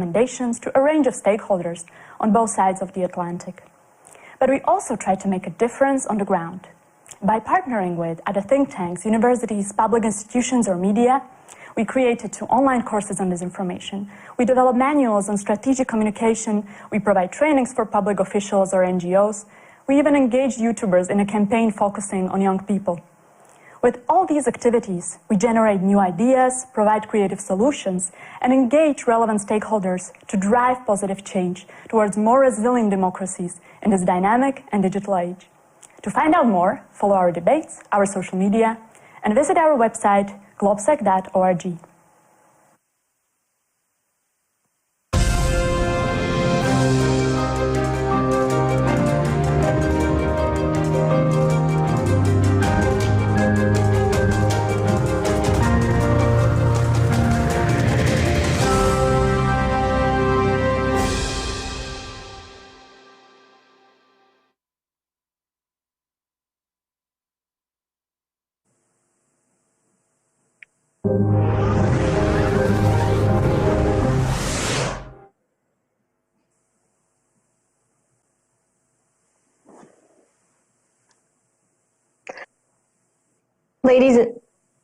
recommendations to a range of stakeholders on both sides of the Atlantic. But we also try to make a difference on the ground. By partnering with other think tanks, universities, public institutions, or media, we created 2 online courses on disinformation. We develop manuals on strategic communication. We provide trainings for public officials or NGOs. We even engage YouTubers in a campaign focusing on young people. With all these activities, we generate new ideas, provide creative solutions, and engage relevant stakeholders to drive positive change towards more resilient democracies in this dynamic and digital age. To find out more, follow our debates, our social media, and visit our website, globsec.org. Ladies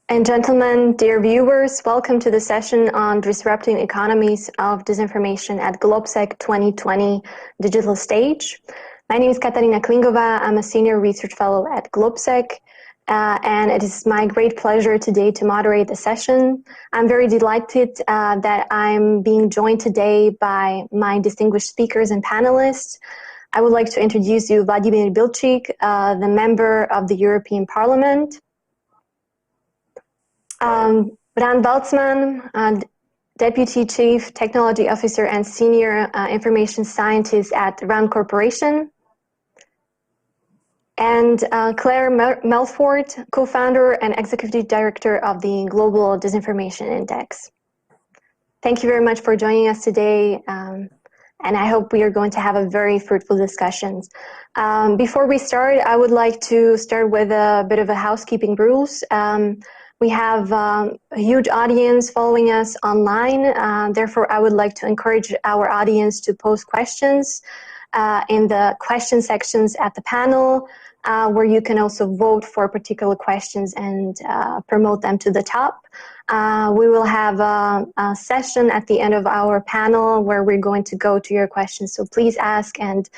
and gentlemen, dear viewers, welcome to the session on disrupting economies of disinformation at GlobSec 2020 Digital Stage. My name is Katarina Klingova. I'm a senior research fellow at GlobSec, and it is my great pleasure today to moderate the session. I'm very delighted that I'm being joined today by my distinguished speakers and panelists. I would like to introduce you Vladimir Bilčík, the member of the European Parliament. Bran Baltzman, Deputy Chief Technology Officer and Senior Information Scientist at RAND Corporation. And Claire Melfort, Co-founder and Executive Director of the Global Disinformation Index. Thank you very much for joining us today, and I hope we are going to have a very fruitful discussions. Before we start, I would like to start with a bit of a housekeeping rules. We have a huge audience following us online. Therefore, I would like to encourage our audience to post questions in the question sections at the panel, where you can also vote for particular questions and promote them to the top. We will have a session at the end of our panel where we're going to go to your questions. So please ask and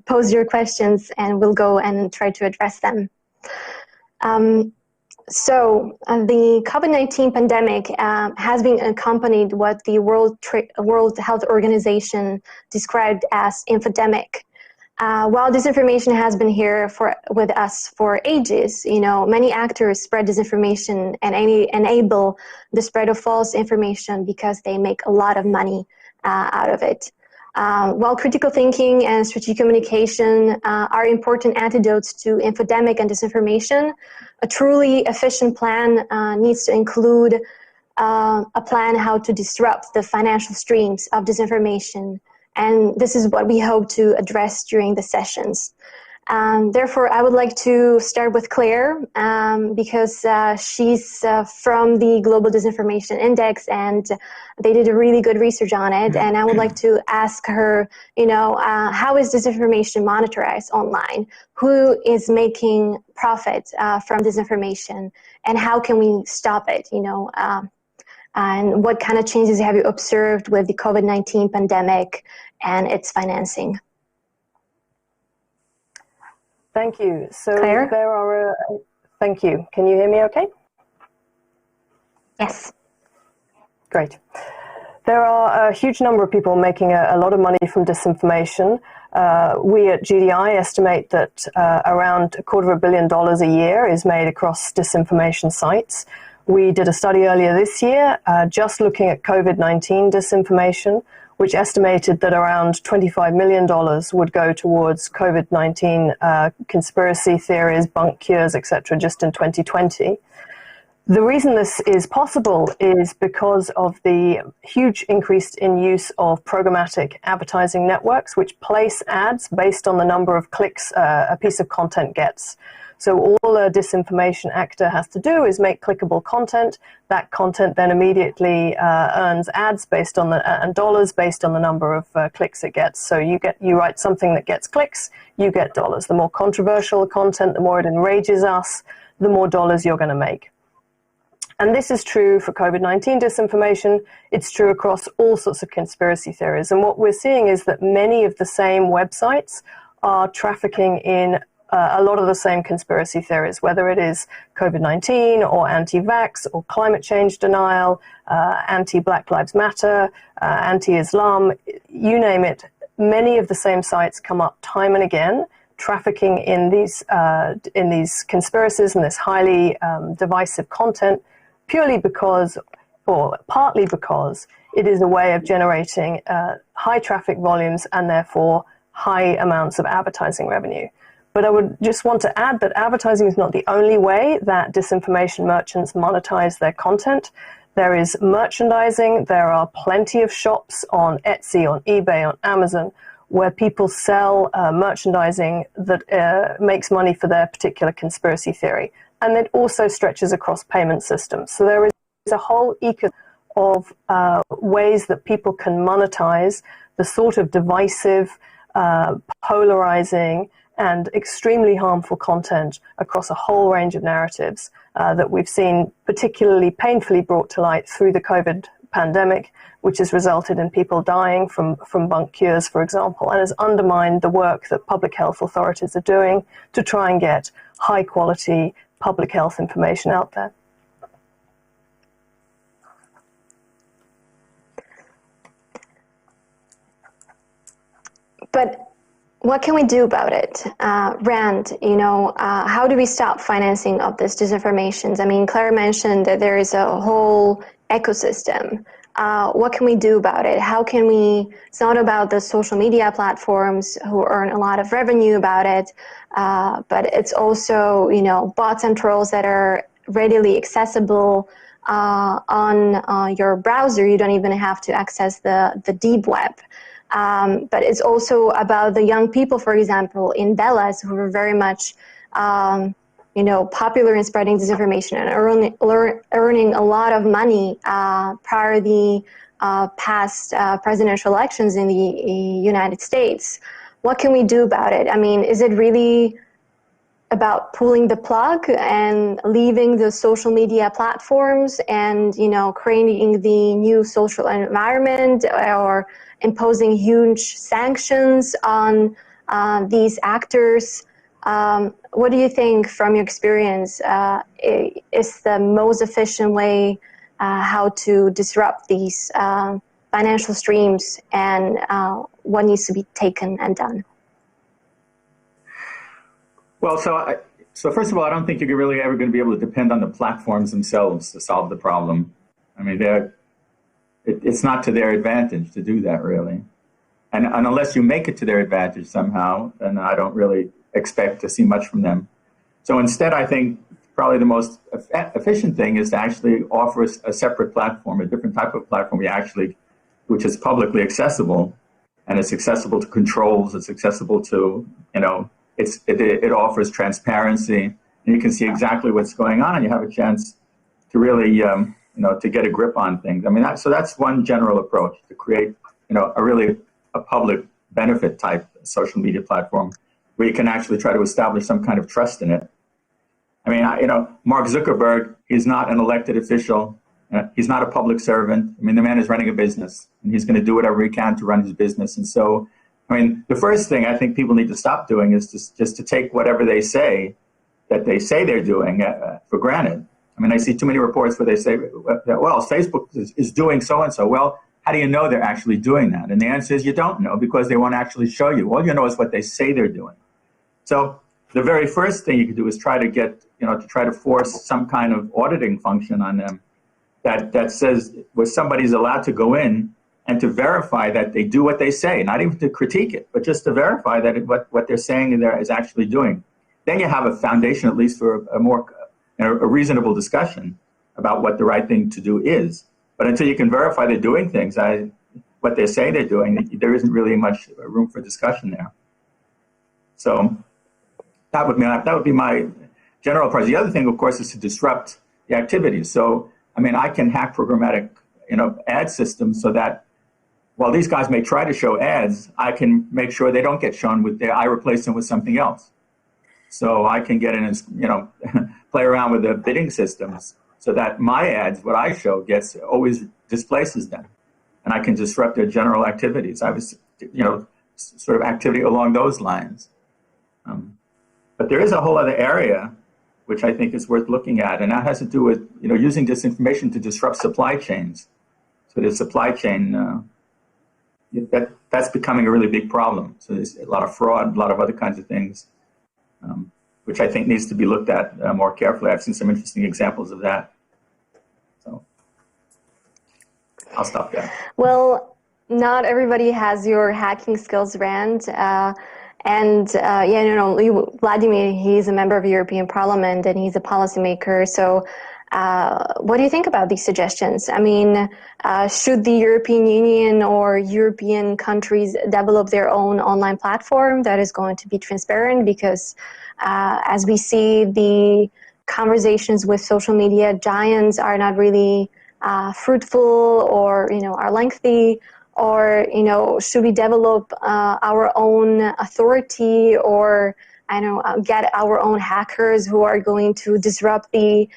pose your questions, and we'll go and try to address them. So the COVID-19 pandemic has been accompanied what the World Health Organization described as infodemic. While disinformation has been here with us for ages, many actors spread disinformation and enable the spread of false information because they make a lot of money out of it. While critical thinking and strategic communication are important antidotes to infodemic and disinformation, a truly efficient plan needs to include a plan how to disrupt the financial streams of disinformation. And this is what we hope to address during the sessions. Therefore, I would like to start with Claire because she's from the Global Disinformation Index, and they did a really good research on it. And I would like to ask her, how is disinformation monetized online? Who is making profit from disinformation? And how can we stop it? And what kind of changes have you observed with the COVID-19 pandemic and its financing? Thank you. So Claire? Thank you. Can you hear me okay? Yes. Great. There are a huge number of people making a lot of money from disinformation. We at GDI estimate that around $250 million a year is made across disinformation sites. We did a study earlier this year just looking at COVID-19 disinformation, which estimated that around $25 million would go towards COVID-19 conspiracy theories, bunk cures, etc., just in 2020. The reason this is possible is because of the huge increase in use of programmatic advertising networks, which place ads based on the number of clicks a piece of content gets. So all a disinformation actor has to do is make clickable content. That content then immediately earns ads based on and dollars based on the number of clicks it gets. So you write something that gets clicks, you get dollars. The more controversial the content, the more it enrages us, the more dollars you're going to make. And this is true for COVID-19 disinformation. It's true across all sorts of conspiracy theories. And what we're seeing is that many of the same websites are trafficking in a lot of the same conspiracy theories, whether it is COVID-19 or anti-vax or climate change denial, anti-Black Lives Matter, anti-Islam, you name it. Many of the same sites come up time and again, trafficking in these conspiracies and this highly divisive content, purely because, or partly because, it is a way of generating high traffic volumes and therefore high amounts of advertising revenue. But I would just want to add that advertising is not the only way that disinformation merchants monetize their content. There is merchandising. There are plenty of shops on Etsy, on eBay, on Amazon, where people sell merchandising that makes money for their particular conspiracy theory. And it also stretches across payment systems. So there is a whole ecosystem of ways that people can monetize the sort of divisive, polarizing, and extremely harmful content across a whole range of narratives that we've seen particularly painfully brought to light through the COVID pandemic, which has resulted in people dying from bunk cures, for example, and has undermined the work that public health authorities are doing to try and get high quality public health information out there. But what can we do about it? Rand, how do we stop financing of this disinformation? I mean, Claire mentioned that there is a whole ecosystem. What can we do about it? How can we, it's not about the social media platforms who earn a lot of revenue about it, but it's also, bots and trolls that are readily accessible on your browser. You don't even have to access the deep web. But it's also about the young people, for example, in Belarus, who are very much, popular in spreading disinformation and earning a lot of money prior to the past presidential elections in the United States. What can we do about it? I mean, is it really about pulling the plug and leaving the social media platforms and, creating the new social environment, or imposing huge sanctions on these actors? What do you think, from your experience, is the most efficient way how to disrupt these financial streams, and what needs to be taken and done? Well, so first of all, I don't think you're really ever going to be able to depend on the platforms themselves to solve the problem. I mean, it's not to their advantage to do that, really. And unless you make it to their advantage somehow, then I don't really expect to see much from them. So instead, I think probably the most efficient thing is to actually offer a separate platform, a different type of platform which is publicly accessible, and it's accessible to controls, it's accessible to, it offers transparency, and you can see exactly what's going on, and you have a chance to really, to get a grip on things. I mean, that's one general approach, to create, a public benefit type social media platform where you can actually try to establish some kind of trust in it. I mean, Mark Zuckerberg, he's not an elected official. He's not a public servant. I mean, the man is running a business, and he's going to do whatever he can to run his business. And so, I mean, the first thing I think people need to stop doing is just to take whatever they say that they say they're doing for granted. I mean, I see too many reports where they say, well, Facebook is doing so-and-so. Well, how do you know they're actually doing that? And the answer is you don't know, because they won't actually show you. All you know is what they say they're doing. So the very first thing you can do is try to force some kind of auditing function on them that says where somebody's allowed to go in and to verify that they do what they say, not even to critique it, but just to verify that what they're saying there is actually doing. Then you have a foundation, at least, for a reasonable discussion about what the right thing to do is. But until you can verify they're doing things, what they say they're doing, there isn't really much room for discussion there. So that would be my general parts. The other thing, of course, is to disrupt the activities. So, I mean, I can hack programmatic, ad systems so that while these guys may try to show ads, I can make sure they don't get shown I replace them with something else. So I can get in and, play around with the bidding systems so that my ads, what I show, always displaces them. And I can disrupt their general activities. I was, sort of activity along those lines. But there is a whole other area which I think is worth looking at, and that has to do with, using disinformation to disrupt supply chains. So the supply chain, that's becoming a really big problem. So there's a lot of fraud, a lot of other kinds of things, which I think needs to be looked at more carefully. I've seen some interesting examples of that. So I'll stop there. Well, not everybody has your hacking skills, Rand. Vladimir, he's a member of the European Parliament and he's a policymaker. So what do you think about these suggestions? I mean, should the European Union or European countries develop their own online platform that is going to be transparent? Because as we see, the conversations with social media giants are not really fruitful or, are lengthy. Or, should we develop our own authority or, get our own hackers who are going to disrupt the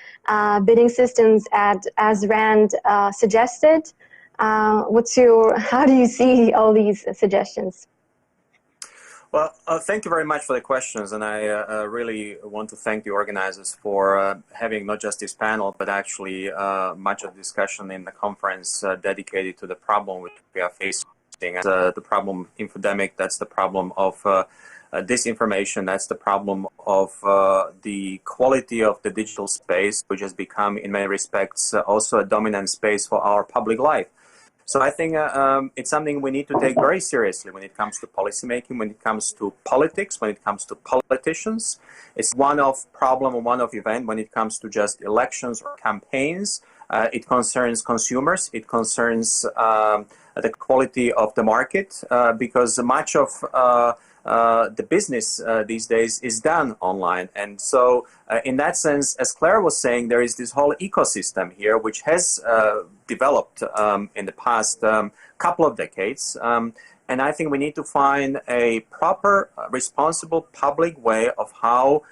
bidding systems as Rand suggested? How do you see all these suggestions? Well, thank you very much for the questions, and I really want to thank the organizers for having not just this panel, but actually much of the discussion in the conference dedicated to the problem which we are facing. The problem of infodemic, that's the problem of disinformation, that's the problem of the quality of the digital space, which has become, in many respects, also a dominant space for our public life. So I think it's something we need to take very seriously when it comes to policymaking, when it comes to politics, when it comes to politicians. It's one of problem and one of event when it comes to just elections or campaigns. It concerns consumers. It concerns the quality of the market because much of the business these days is done online. And so in that sense, as Claire was saying, there is this whole ecosystem here which has developed in the past couple of decades. And I think we need to find a proper, responsible public way of how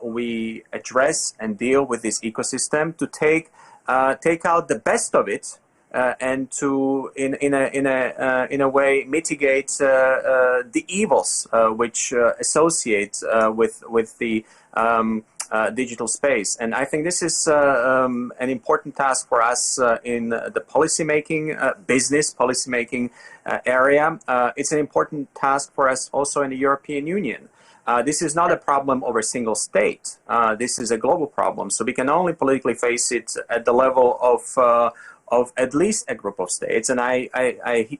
we address and deal with this ecosystem to take out the best of it and to, in a way, mitigate the evils which associate with the digital space. And I think this is an important task for us in the policymaking, business policymaking area. It's an important task for us also in the European Union. This is not a problem of a single state. This is a global problem. So we can only politically face it at the level of at least a group of states. And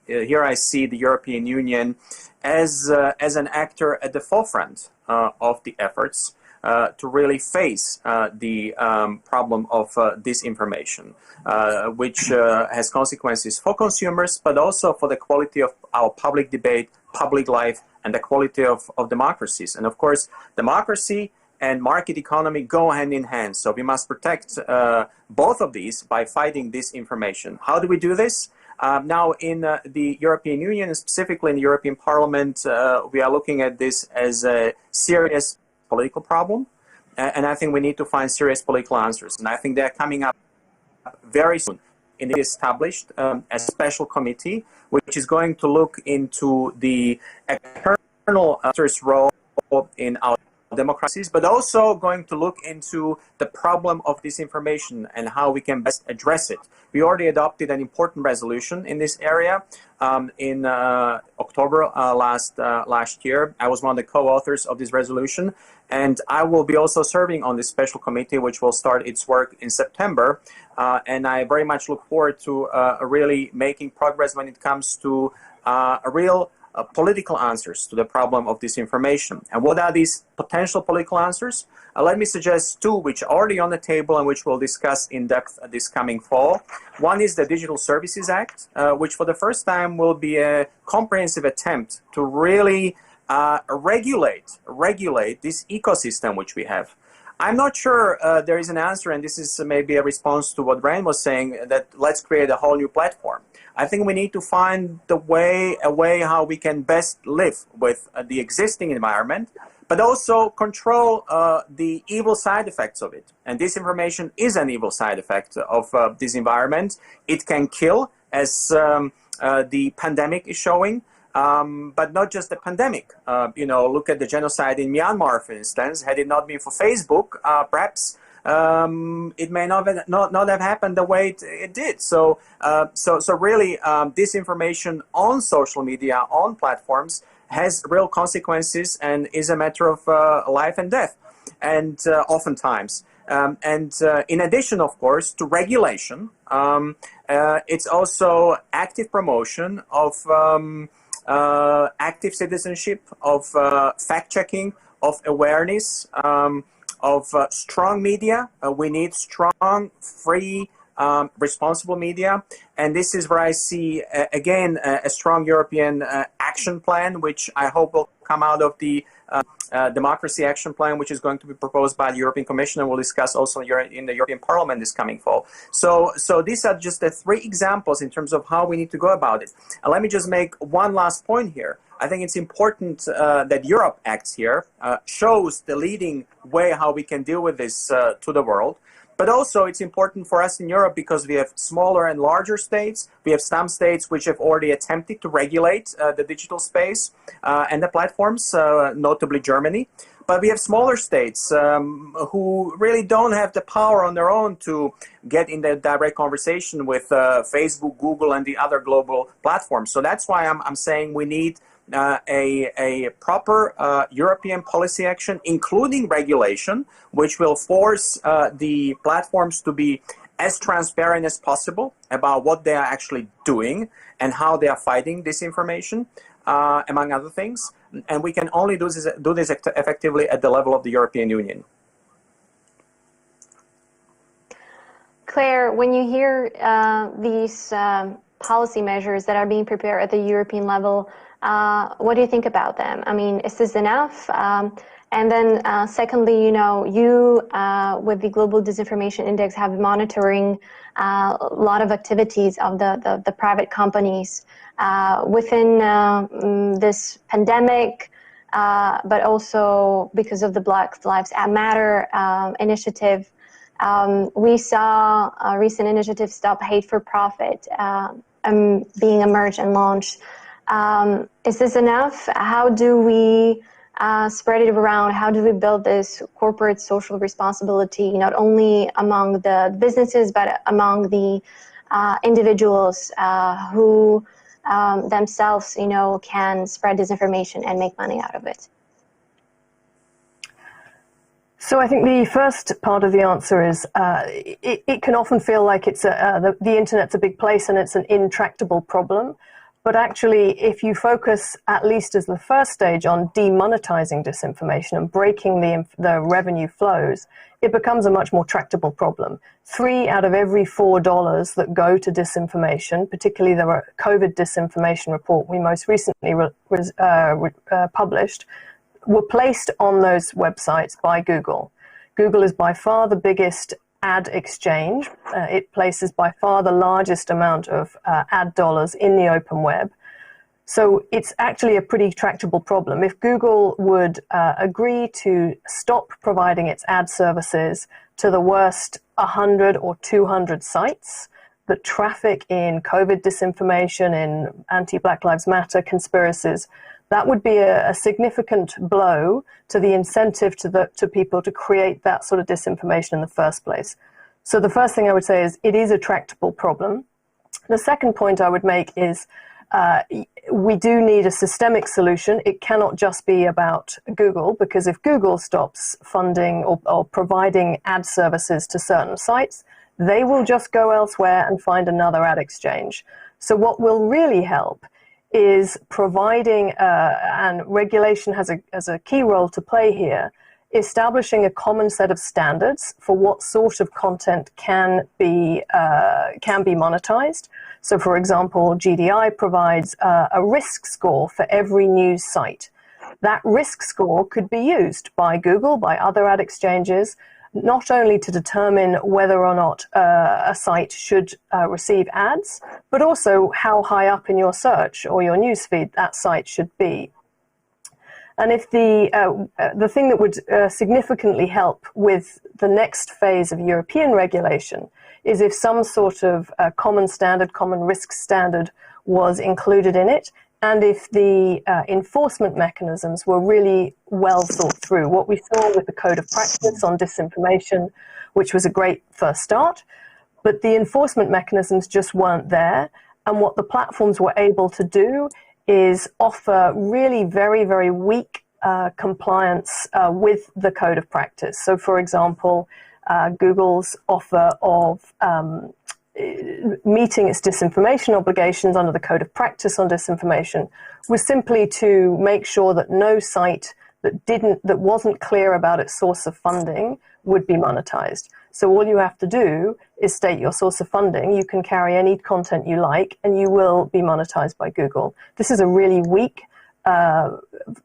here I see the European Union as an actor at the forefront of the efforts to really face the problem of disinformation, which has consequences for consumers, but also for the quality of our public debate, public life, and the quality of democracies. And of course, democracy and market economy go hand in hand. So we must protect both of these by fighting disinformation. How do we do this? Now, in the European Union, and specifically in the European Parliament, we are looking at this as a serious political problem. And I think we need to find serious political answers. And I think they're coming up very soon. It is established a special committee which is going to look into the external actors' role in our democracies, but also going to look into the problem of disinformation and how we can best address it. We already adopted an important resolution in this area in October last year. I was one of the co-authors of this resolution, and I will be also serving on this special committee, which will start its work in September. And I very much look forward to really making progress when it comes to real political answers to the problem of disinformation. And what are these potential political answers? Let me suggest two which are already on the table and which we'll discuss in depth this coming fall. One is the Digital Services Act, which for the first time will be a comprehensive attempt to really regulate this ecosystem which we have. I'm not sure there is an answer, and this is maybe a response to what Ryan was saying, that let's create a whole new platform. I think we need to find a way how we can best live with the existing environment, but also control the evil side effects of it. And disinformation is an evil side effect of this environment. It can kill, as the pandemic is showing. But not just the pandemic. Look at the genocide in Myanmar, for instance. Had it not been for Facebook, perhaps it may not have happened the way it did. So really, disinformation on social media, on platforms, has real consequences and is a matter of life and death, and oftentimes. In addition, of course, to regulation, it's also active promotion of active citizenship, of fact-checking, of awareness, of strong media. We need strong, free, responsible media. And this is where I see, again, a strong European action plan, which I hope will come out of the democracy action plan, which is going to be proposed by the European Commission and we'll discuss also in the European Parliament this coming fall. So these are just the three examples in terms of how we need to go about it. And let me just make one last point here. I think it's important that Europe acts here, shows the leading way how we can deal with this to the world. But also it's important for us in Europe because we have smaller and larger states. We have some states which have already attempted to regulate the digital space and the platforms, notably Germany. But we have smaller states who really don't have the power on their own to get in the direct conversation with Facebook, Google, and the other global platforms. So that's why I'm saying we need a proper European policy action, including regulation, which will force the platforms to be as transparent as possible about what they are actually doing and how they are fighting disinformation, among other things. And we can only do this effectively at the level of the European Union. Claire, when you hear these policy measures that are being prepared at the European level, what do you think about them? I mean, is this enough? And then secondly, you with the Global Disinformation Index have been monitoring a lot of activities of the private companies within this pandemic, but also because of the Black Lives Matter initiative. We saw a recent initiative, Stop Hate for Profit, being emerged and launched. Is this enough? How do we spread it around? How do we build this corporate social responsibility, not only among the businesses, but among the individuals who themselves, can spread disinformation and make money out of it? So I think the first part of the answer is it can often feel like it's the internet's a big place and it's an intractable problem. But actually, if you focus, at least as the first stage, on demonetizing disinformation and breaking the revenue flows, it becomes a much more tractable problem. 3 out of every $4 that go to disinformation, particularly the COVID disinformation report we most recently published, were placed on those websites by Google. Google is by far the biggest ad exchange. It places by far the largest amount of ad dollars in the open web. So it's actually a pretty tractable problem. If Google would agree to stop providing its ad services to the worst 100 or 200 sites that traffic in COVID disinformation, in anti-Black Lives Matter conspiracies, that would be a significant blow to the incentive to people to create that sort of disinformation in the first place. So the first thing I would say is it is a tractable problem. The second point I would make is we do need a systemic solution. It cannot just be about Google, because if Google stops funding or providing ad services to certain sites, they will just go elsewhere and find another ad exchange. So what will really help is providing, and regulation has a key role to play here, establishing a common set of standards for what sort of content can be monetized. So, for example, GDI provides a risk score for every news site. that risk score could be used by Google, by other ad exchanges, not only to determine whether or not a site should receive ads, but also how high up in your search or your newsfeed that site should be. And if the thing that would significantly help with the next phase of European regulation is if some sort of common standard, common risk standard was included in it, and if the enforcement mechanisms were really well thought through. What we saw with the Code of Practice on disinformation, which was a great first start, but the enforcement mechanisms just weren't there. And what the platforms were able to do is offer really very, very weak compliance with the Code of Practice. So, for example, Google's offer of meeting its disinformation obligations under the Code of Practice on disinformation was simply to make sure that no site that wasn't clear about its source of funding would be monetized. So all you have to do is state your source of funding. You can carry any content you like, and you will be monetized by Google. This is a really weak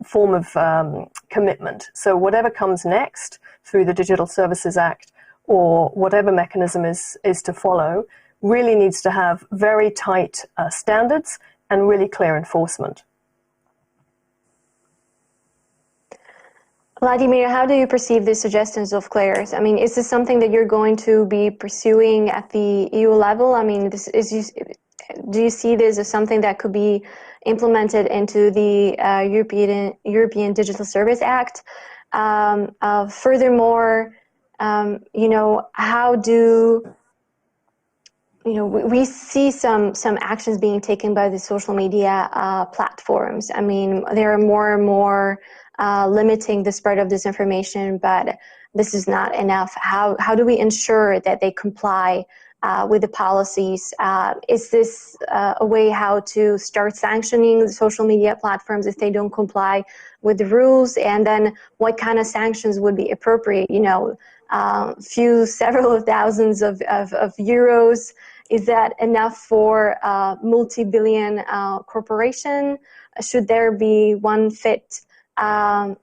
form of commitment. So whatever comes next through the Digital Services Act, or whatever mechanism is to follow, really needs to have very tight standards and really clear enforcement. Vladimir, how do you perceive these suggestions of Claire's? I mean, is this something that you're going to be pursuing at the EU level? I mean, do you see this as something that could be implemented into the European Digital Service Act? Furthermore, how do we see some actions being taken by the social media platforms? I mean, there are more and more limiting the spread of disinformation, but this is not enough. How do we ensure that they comply with the policies? Is this a way how to start sanctioning the social media platforms if they don't comply with the rules? And then what kind of sanctions would be appropriate? Several of thousands of euros. Is that enough for a multi-billion corporation? Should there be one fit a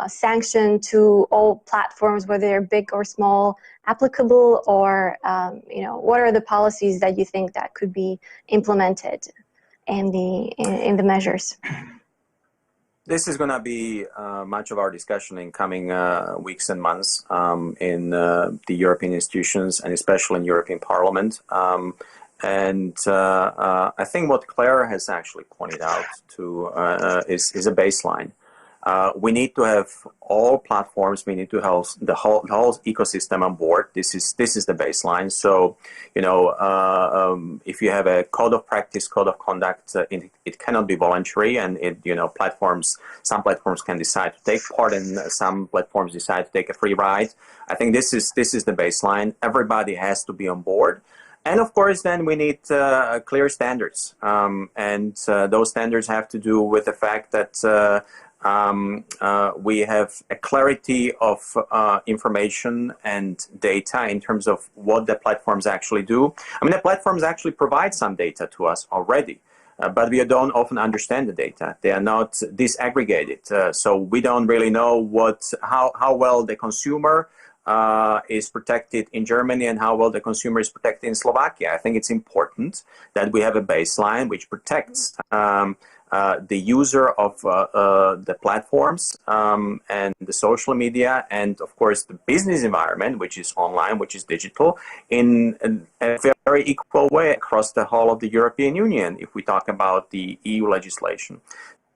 sanction to all platforms, whether they're big or small, applicable, or what are the policies that you think that could be implemented in the measures? This is going to be much of our discussion in coming weeks and months in the European institutions, and especially in European Parliament. I think what Claire has actually pointed out to is a baseline. We need to have all platforms. We need to have the whole ecosystem on board. This is the baseline. So, if you have a code of practice, code of conduct, it cannot be voluntary, and some platforms can decide to take part, and some platforms decide to take a free ride. I think this is the baseline. Everybody has to be on board. And of course, then we need clear standards, and those standards have to do with the fact that we have a clarity of information and data in terms of what the platforms actually do. I mean, the platforms actually provide some data to us already, but we don't often understand the data. They are not disaggregated, so we don't really know how well the consumer is protected in Germany and how well the consumer is protected in Slovakia. I think it's important that we have a baseline which protects the user of the platforms and the social media, and of course the business environment, which is online, which is digital, in a very equal way across the whole of the European Union, if we talk about the EU legislation.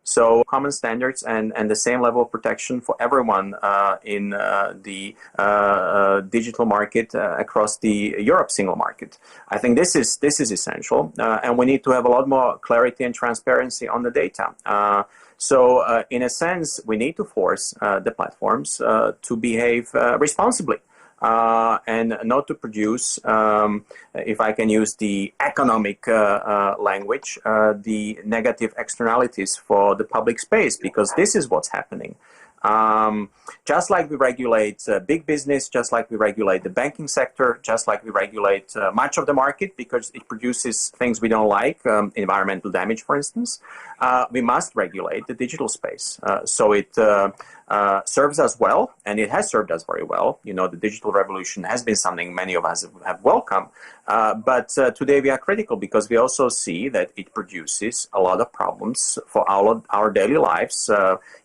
So common standards and the same level of protection for everyone in the digital market across the Europe single market. I think this is essential, and we need to have a lot more clarity and transparency on the data. So in a sense, we need to force the platforms to behave responsibly. And not to produce, if I can use the economic language, the negative externalities for the public space, because this is what's happening. Just like we regulate big business, just like we regulate the banking sector, just like we regulate much of the market because it produces things we don't like, environmental damage, for instance, we must regulate the digital space. So it serves us well, and it has served us very well. You know, the digital revolution has been something many of us have welcomed. But today we are critical because we also see that it produces a lot of problems for our daily lives.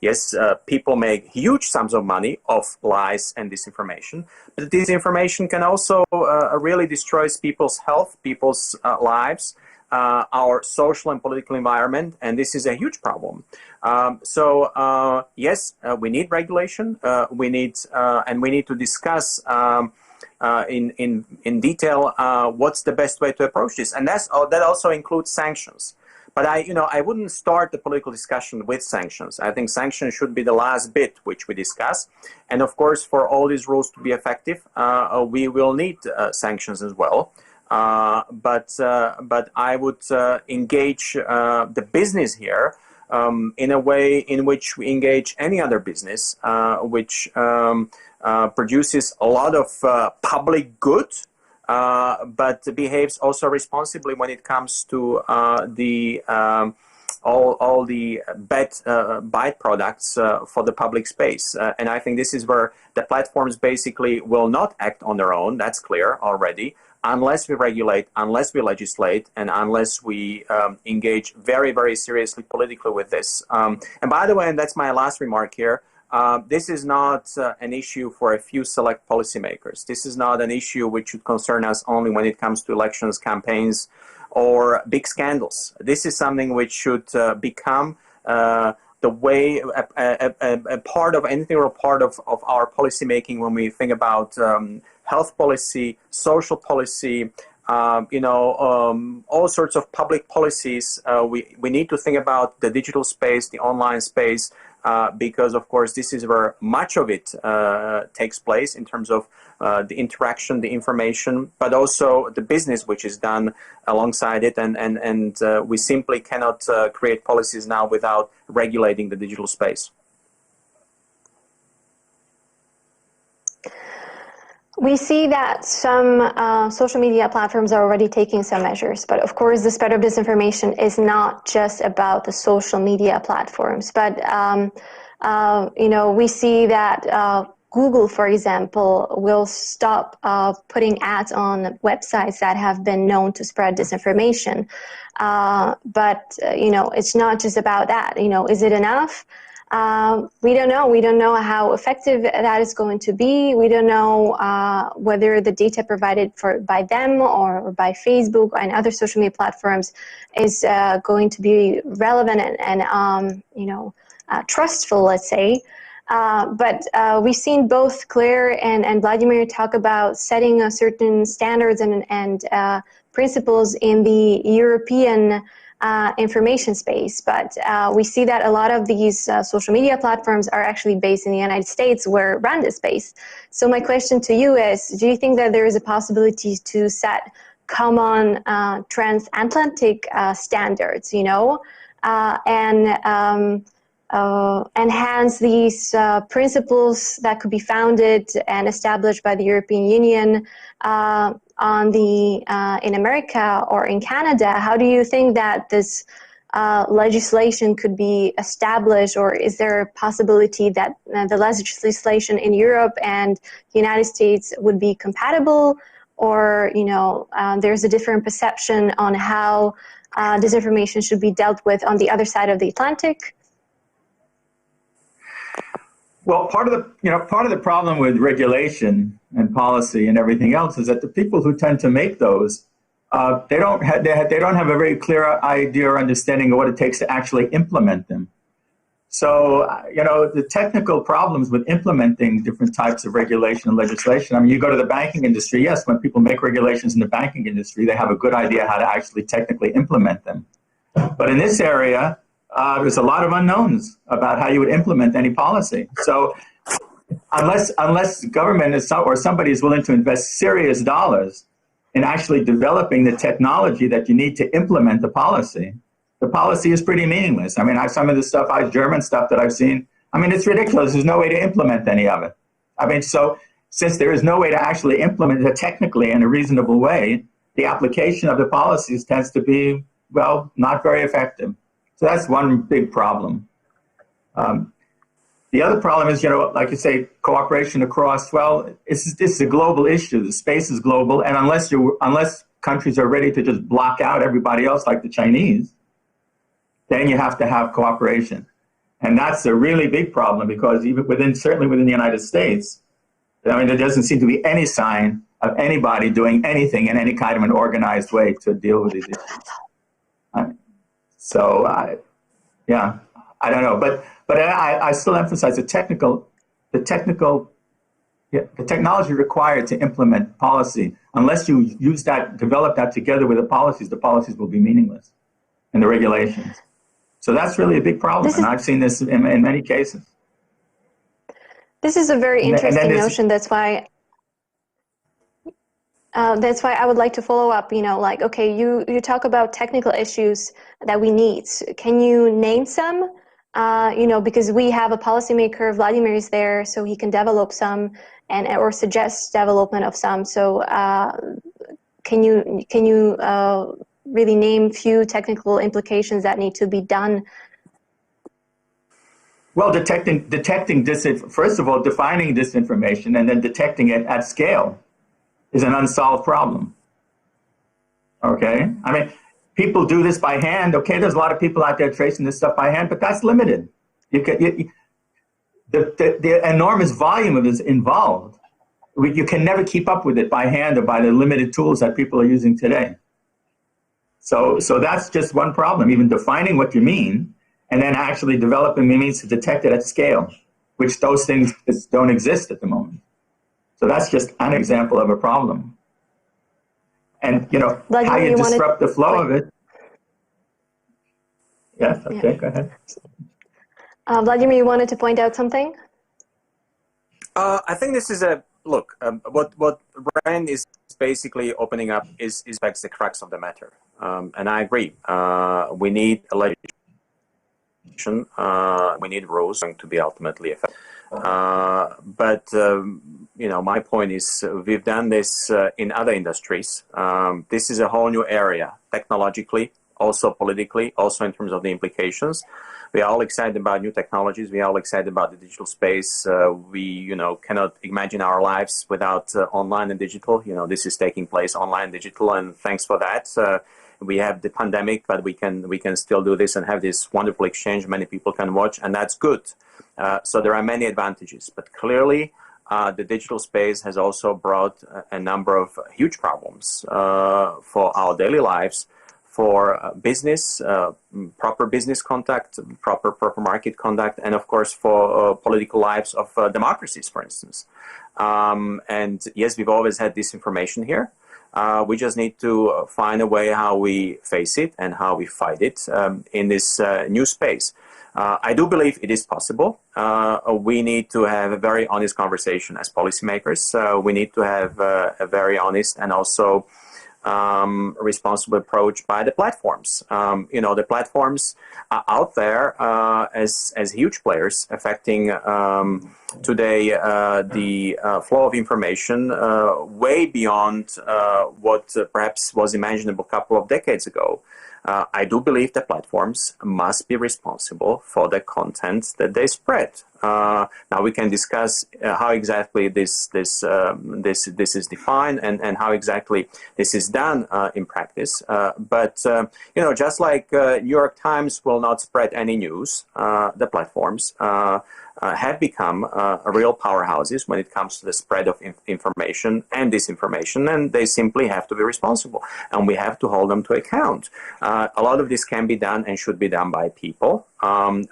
Yes, people make huge sums of money off lies and disinformation, but disinformation can also really destroy people's health, people's lives, our social and political environment, and this is a huge problem. Yes, we need regulation. We need to discuss in detail what's the best way to approach this, and that also includes sanctions. But I wouldn't start the political discussion with sanctions. I think sanctions should be the last bit which we discuss, and of course, for all these rules to be effective, we will need sanctions as well. But I would engage the business here in a way in which we engage any other business, which produces a lot of public good, but behaves also responsibly when it comes to all the bad byproducts for the public space. And I think this is where the platforms basically will not act on their own. That's clear already, unless we regulate, unless we legislate, and unless we engage very, very seriously politically with this. And by the way, and that's my last remark here, this is not an issue for a few select policymakers. This is not an issue which should concern us only when it comes to elections, campaigns, or big scandals. This is something which should become the way, a part of, an integral part of our policymaking when we think about health policy, social policy, all sorts of public policies. We need to think about the digital space, the online space, because of course this is where much of it takes place in terms of the interaction, the information, but also the business which is done alongside it, and we simply cannot create policies now without regulating the digital space. We see that some social media platforms are already taking some measures, but of course the spread of disinformation is not just about the social media platforms, but we see that Google, for example, will stop putting ads on websites that have been known to spread disinformation. But it's not just about that. Is it enough? We don't know. We don't know how effective that is going to be. We don't know whether the data provided by them or by Facebook and other social media platforms is going to be relevant and trustful, let's say. But we've seen both Claire and Vladimir talk about setting certain standards and principles in the European information space, but we see that a lot of these social media platforms are actually based in the United States, where RAND is based. So my question to you is, do you think that there is a possibility to set common transatlantic standards, and enhance these principles that could be founded and established by the European Union in America or in Canada? How do you think that this legislation could be established, or is there a possibility that the legislation in Europe and the United States would be compatible, or there's a different perception on how disinformation should be dealt with on the other side of the Atlantic? Well, part of the problem with regulation and policy and everything else is that the people who tend to make those, they don't have a very clear idea or understanding of what it takes to actually implement them. So, the technical problems with implementing different types of regulation and legislation. I mean, you go to the banking industry. Yes, when people make regulations in the banking industry, they have a good idea how to actually technically implement them. But in this area, there's a lot of unknowns about how you would implement any policy. So unless government or somebody is willing to invest serious dollars in actually developing the technology that you need to implement the policy is pretty meaningless. I mean, some of the German stuff that I've seen, I mean, it's ridiculous. There's no way to implement any of it. I mean, so since there is no way to actually implement it technically in a reasonable way, the application of the policies tends to be, well, not very effective. So that's one big problem. The other problem is, like you say, cooperation across. Well, this is a global issue. The space is global, and unless countries are ready to just block out everybody else, like the Chinese, then you have to have cooperation, and that's a really big problem because certainly within the United States, I mean, there doesn't seem to be any sign of anybody doing anything in any kind of an organized way to deal with these issues. Yeah, I don't know, but I still emphasize the technology required to implement policy. Unless you develop that together with the policies will be meaningless, and the regulations. So that's really a big problem, and I've seen this in many cases. This is a very interesting notion. That's why I would like to follow up. Like, okay, you talk about technical issues that we need. Can you name some? Because we have a policymaker, Vladimir is there, so he can develop some or suggest development of some. So can you really name few technical implications that need to be done? Well, first of all, defining disinformation and then detecting it at scale is an unsolved problem. Okay? I mean, people do this by hand. Okay, there's a lot of people out there tracing this stuff by hand, but that's limited. The enormous volume of this involved, you can never keep up with it by hand or by the limited tools that people are using today. So that's just one problem, even defining what you mean, and then actually developing the means to detect it at scale, which those things don't exist at the moment. So that's just an example of a problem. And, how you disrupt the flow of it. Yes, okay, yeah. Go ahead. Vladimir, you wanted to point out something? I think this is what Rand is basically opening up is the crux of the matter. And I agree. We need a legislation. We need rules to be ultimately effective. But my point is we've done this in other industries. This is a whole new area, technologically, also politically, also in terms of the implications. We are all excited about new technologies. We are all excited about the digital space. We, cannot imagine our lives without online and digital. This is taking place online and digital, and thanks for that. We have the pandemic, but we can still do this and have this wonderful exchange. Many people can watch, and that's good. So there are many advantages, but clearly the digital space has also brought a number of huge problems for our daily lives, for business, proper business contact, proper market conduct, and of course for political lives of democracies, for instance. And yes, we've always had disinformation here. We just need to find a way how we face it and how we fight it in this new space. I do believe it is possible. We need to have a very honest conversation as policymakers. We need to have a very honest and also responsible approach by the platforms. The platforms are out there as huge players affecting today the flow of information way beyond what perhaps was imaginable a couple of decades ago. I do believe the platforms must be responsible for the content that they spread. Now we can discuss how exactly this is defined and how exactly this is done in practice. But just like New York Times will not spread any news, the platforms have become real powerhouses when it comes to the spread of information and disinformation, and they simply have to be responsible, and we have to hold them to account. A lot of this can be done and should be done by people.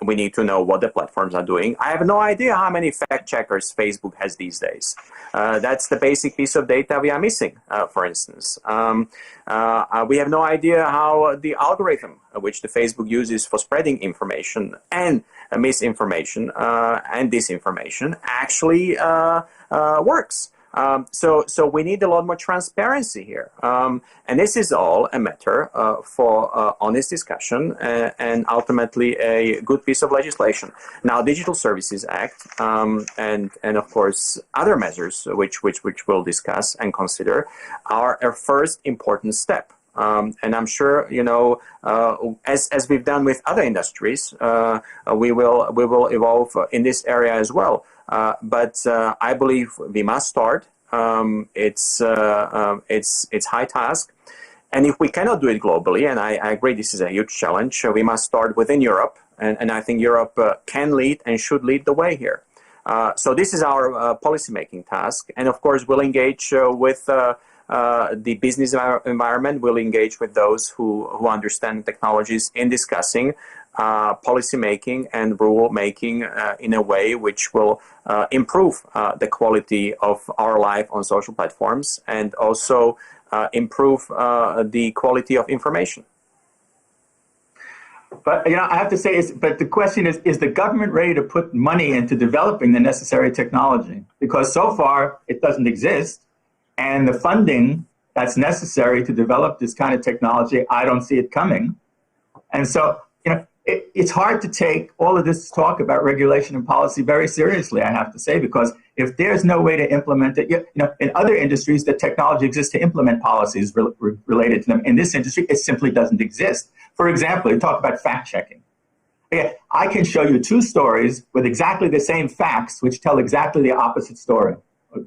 We need to know what the platforms are doing. I have no idea how many fact checkers Facebook has these days. That's the basic piece of data we are missing, for instance. We have no idea how the algorithm which the Facebook uses for spreading information and misinformation and disinformation actually works. So we need a lot more transparency here. And this is all a matter for honest discussion and ultimately a good piece of legislation. Now, Digital Services Act and of course other measures which we'll discuss and consider are a first important step. And I'm sure, you know, as we've done with other industries, we will evolve in this area as well. But I believe we must start. It's high task, and if we cannot do it globally, and I agree this is a huge challenge, we must start within Europe, and I think Europe can lead and should lead the way here. So this is our policymaking task, and of course we'll engage with the business environment. Will engage with those who understand technologies in discussing policy making and rule making in a way which will improve the quality of our life on social platforms and also improve the quality of information. But you know, I have to say, but the question is the government ready to put money into developing the necessary technology? Because so far it doesn't exist. And the funding that's necessary to develop this kind of technology, I don't see it coming. And so, you know, it's hard to take all of this talk about regulation and policy very seriously, I have to say, because if there's no way to implement it, you know, in other industries, the technology exists to implement policies related to them. In this industry, it simply doesn't exist. For example, you talk about fact checking. Yeah, I can show you two stories with exactly the same facts, which tell exactly the opposite story.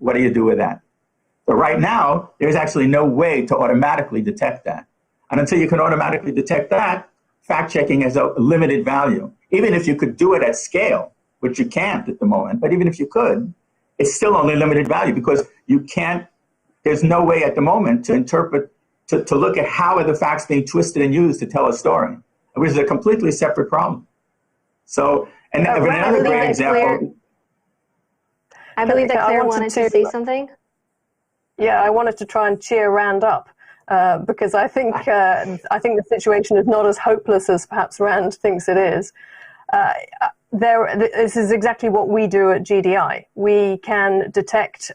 What do you do with that? So right now, there's actually no way to automatically detect that. And until you can automatically detect that, fact-checking has a limited value. Even if you could do it at scale, which you can't at the moment, but even if you could, it's still only limited value because you can't, there's no way at the moment to interpret, to look at how are the facts being twisted and used to tell a story, which is a completely separate problem. So, and another great example. I believe that Claire wanted to say something. Yeah, I wanted to try and cheer Rand up because I think the situation is not as hopeless as perhaps Rand thinks it is. This is exactly what we do at GDI. We can detect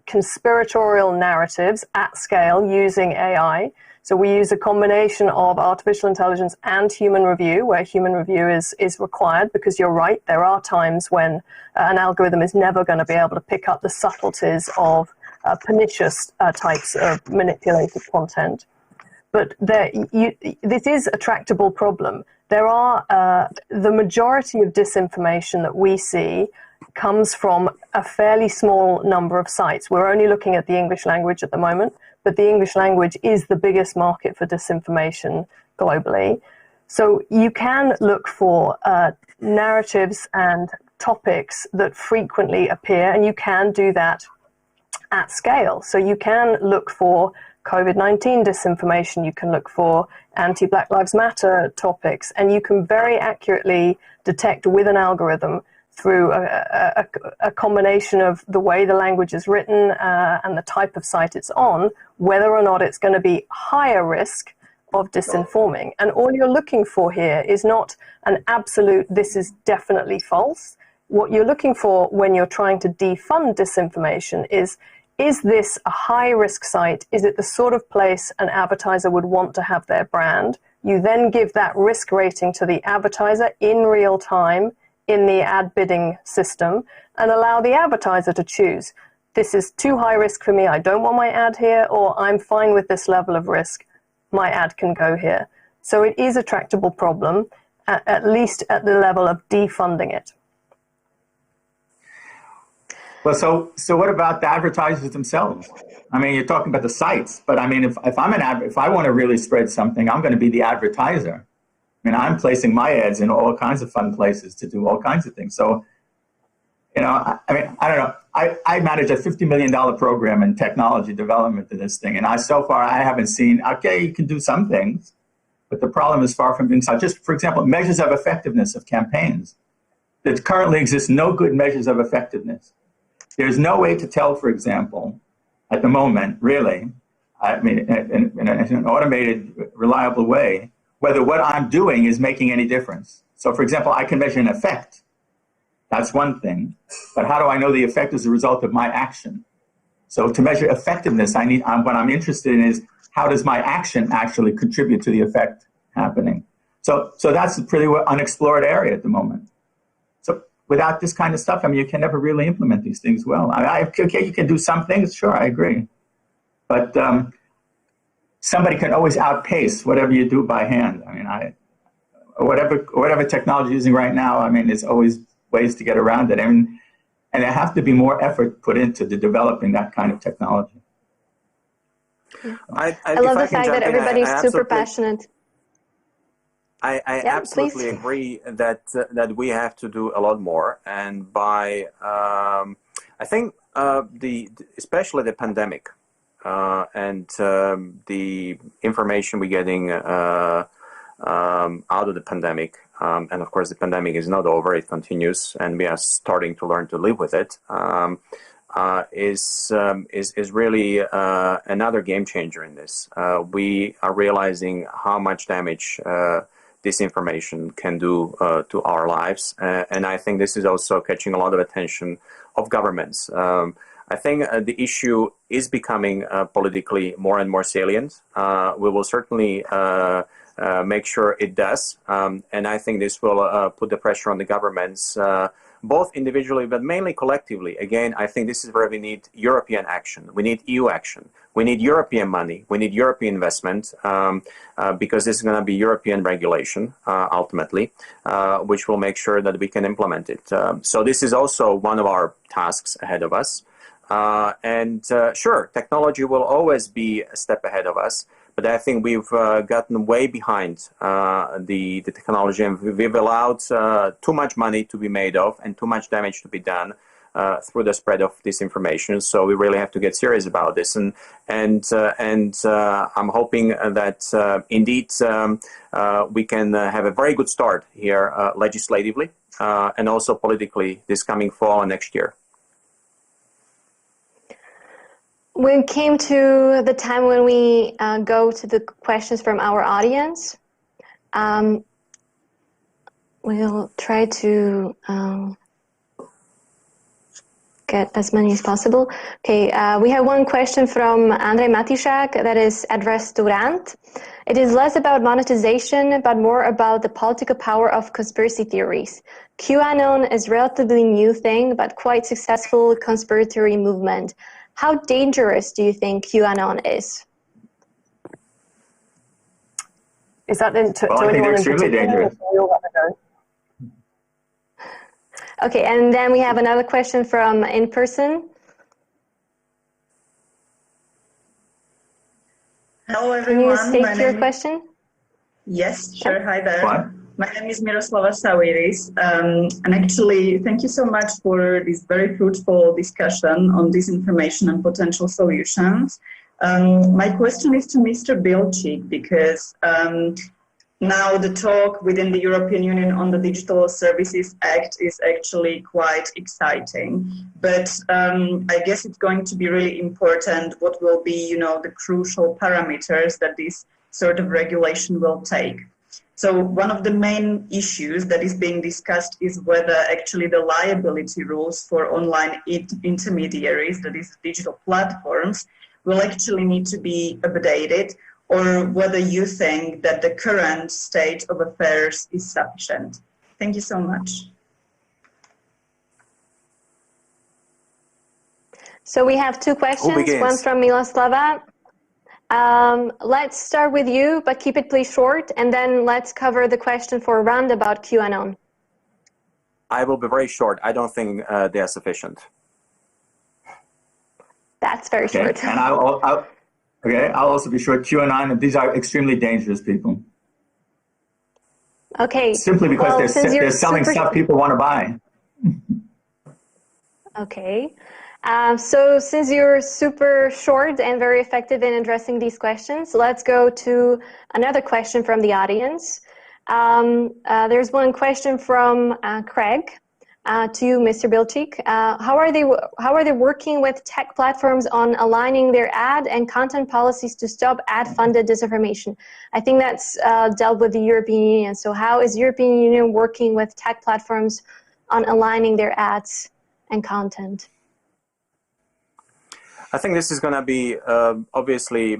conspiratorial narratives at scale using AI. So we use a combination of artificial intelligence and human review, where human review is required, because you're right, there are times when an algorithm is never going to be able to pick up the subtleties of pernicious types of manipulated content. But this is a tractable problem. There are the majority of disinformation that we see comes from a fairly small number of sites. We're only looking at the English language at the moment, but the English language is the biggest market for disinformation globally. So you can look for narratives and topics that frequently appear, and you can do that at scale. So you can look for COVID-19 disinformation, you can look for anti-Black Lives Matter topics, and you can very accurately detect with an algorithm through a combination of the way the language is written and the type of site it's on, whether or not it's going to be higher risk of disinforming. And all you're looking for here is not an absolute, this is definitely false. What you're looking for when you're trying to defund disinformation is this a high-risk site? Is it the sort of place an advertiser would want to have their brand? You then give that risk rating to the advertiser in real time in the ad bidding system and allow the advertiser to choose. This is too high risk for me, I don't want my ad here, or I'm fine with this level of risk, my ad can go here. So it is a tractable problem, at least at the level of defunding it. Well, so what about the advertisers themselves? I mean, you're talking about the sites, but I mean, if I want to really spread something, I'm going to be the advertiser. I mean, I'm placing my ads in all kinds of fun places to do all kinds of things. So, you know, I mean, I don't know. I manage a $50 million program in technology development in this thing, and so far I haven't seen. Okay, you can do some things, but the problem is far from being solved. Just for example, measures of effectiveness of campaigns. There currently exists no good measures of effectiveness. There's no way to tell, for example, at the moment, really, I mean, in an automated, reliable way, whether what I'm doing is making any difference. So, for example, I can measure an effect. That's one thing. But how do I know the effect is a result of my action? So to measure effectiveness, what I'm interested in is how does my action actually contribute to the effect happening? So that's a pretty unexplored area at the moment. So without this kind of stuff, I mean, you can never really implement these things well. Okay, you can do some things, sure, I agree. But somebody can always outpace whatever you do by hand. I mean, whatever technology you're using right now, I mean, there's always ways to get around it. And there has to be more effort put into developing that kind of technology. I love the fact that everybody's super passionate. I absolutely agree that we have to do a lot more, and by I think especially the pandemic and the information we're getting out of the pandemic, and of course the pandemic is not over; it continues, and we are starting to learn to live with it. Is really another game changer in this. We are realizing how much damage disinformation can do to our lives, and I think this is also catching a lot of attention of governments. I think the issue is becoming politically more and more salient. We will certainly make sure it does, and I think this will put the pressure on the governments, both individually but mainly collectively. Again, I think this is where we need European action. We need EU action. We need European money. We need European investment, because this is going to be European regulation ultimately, which will make sure that we can implement it. So this is also one of our tasks ahead of us. Sure, technology will always be a step ahead of us, but I think we've gotten way behind the technology, and we've allowed too much money to be made of and too much damage to be done through the spread of disinformation. So we really have to get serious about this, and I'm hoping that indeed we can have a very good start here legislatively and also politically this coming fall and next year. We came to the time when we go to the questions from our audience. We'll try to get as many as possible. Okay, we have one question from Andrej Matišak that is addressed to Rand. It is less about monetization, but more about the political power of conspiracy theories. QAnon is a relatively new thing, but quite successful conspiratory movement. How dangerous do you think QAnon is? Is that to I think they're extremely dangerous. Okay, and then we have another question from in person. Hello, everyone. Can you state your question? Yes, sure. Hi there. What? My name is Miroslava Sawiris, and actually, thank you so much for this very fruitful discussion on disinformation and potential solutions. My question is to Mr. Bilčík, because now the talk within the European Union on the Digital Services Act is actually quite exciting. But I guess it's going to be really important what will be, the crucial parameters that this sort of regulation will take. So one of the main issues that is being discussed is whether actually the liability rules for online intermediaries, that is digital platforms, will actually need to be updated, or whether you think that the current state of affairs is sufficient. Thank you so much. So we have two questions, one from Miroslava. Let's start with you, but keep it please short, and then let's cover the question for Rand about QAnon. I will be very short. I don't think they are sufficient. That's very short. And I'll also be short. QAnon, these are extremely dangerous people. Okay. Simply because they're selling stuff people want to buy. Okay. So since you're super short and very effective in addressing these questions, let's go to another question from the audience. There's one question from Craig to you, Mr. Bilčík. How are they working with tech platforms on aligning their ad and content policies to stop ad-funded disinformation? I think that's dealt with the European Union. So how is European Union working with tech platforms on aligning their ads and content? I think this is going to be, obviously,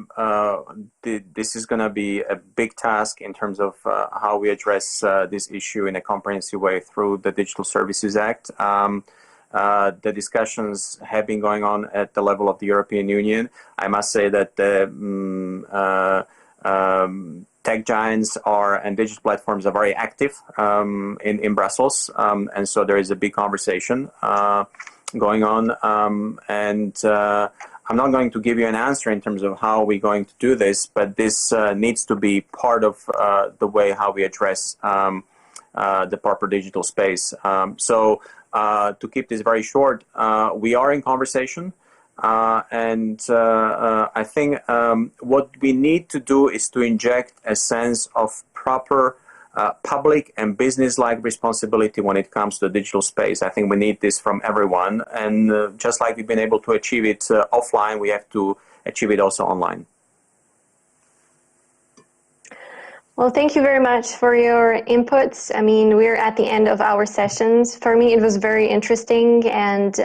this is going to be a big task in terms of how we address this issue in a comprehensive way through the Digital Services Act. The discussions have been going on at the level of the European Union. I must say that the tech giants and digital platforms are very active in Brussels, and so there is a big conversation going on, and I'm not going to give you an answer in terms of how we're going to do this, but this needs to be part of the way how we address the proper digital space. So to keep this very short, we are in conversation, and I think what we need to do is to inject a sense of proper public and business-like responsibility when it comes to the digital space. I think we need this from everyone, and just like we've been able to achieve it offline, we have to achieve it also online. Well, thank you very much for your inputs. I mean, we're at the end of our sessions. For me, it was very interesting, and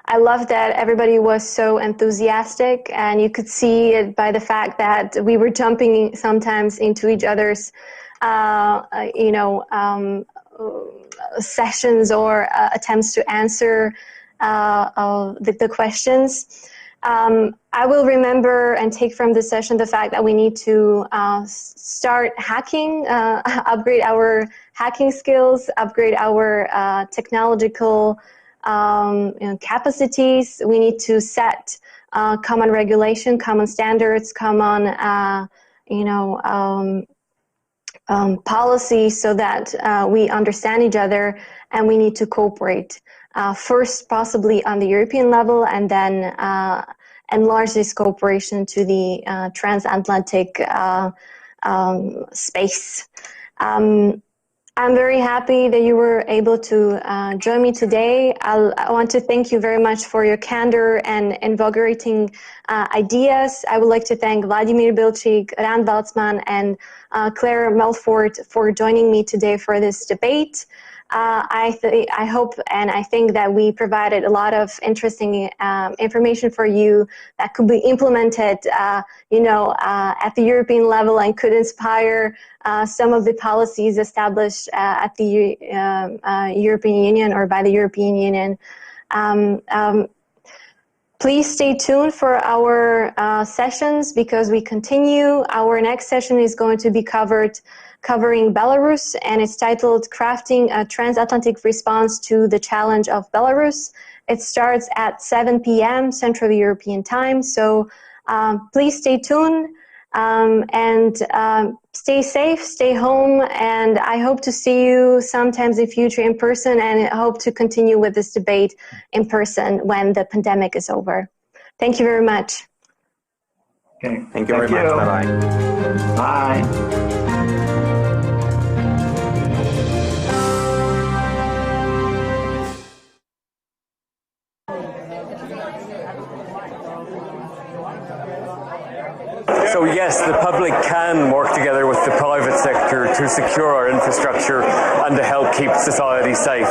I love that everybody was so enthusiastic, and you could see it by the fact that we were jumping sometimes into each other's sessions or attempts to answer the questions. I will remember and take from this session the fact that we need to start hacking, upgrade our hacking skills, upgrade our technological capacities. We need to set common regulation, common standards, common policy so that we understand each other, and we need to cooperate. First, possibly on the European level, and then enlarge this cooperation to the transatlantic space. I'm very happy that you were able to join me today. I want to thank you very much for your candor and invigorating ideas. I would like to thank Vladimir Bilčík, Rand Valtzman, and Claire Melfort for joining me today for this debate. I hope and I think that we provided a lot of interesting information for you that could be implemented, at the European level, and could inspire some of the policies established at the European Union or by the European Union. Please stay tuned for our sessions, because we continue. Our next session is going to be covering Belarus, and it's titled Crafting a Transatlantic Response to the Challenge of Belarus. It starts at 7 p.m. Central European Time, so please stay tuned and stay safe, stay home, and I hope to see you sometimes in future in person, and I hope to continue with this debate in person when the pandemic is over. Thank you very much. Okay. Thank you very much. Bye-bye. Bye. So yes, the public can work together with the private sector to secure our infrastructure and to help keep society safe.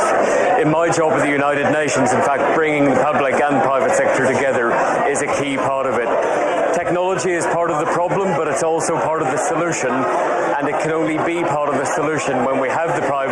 In my job at the United Nations, in fact, bringing the public and private sector together is a key part of it. Technology is part of the problem, but it's also part of the solution, and it can only be part of the solution when we have the private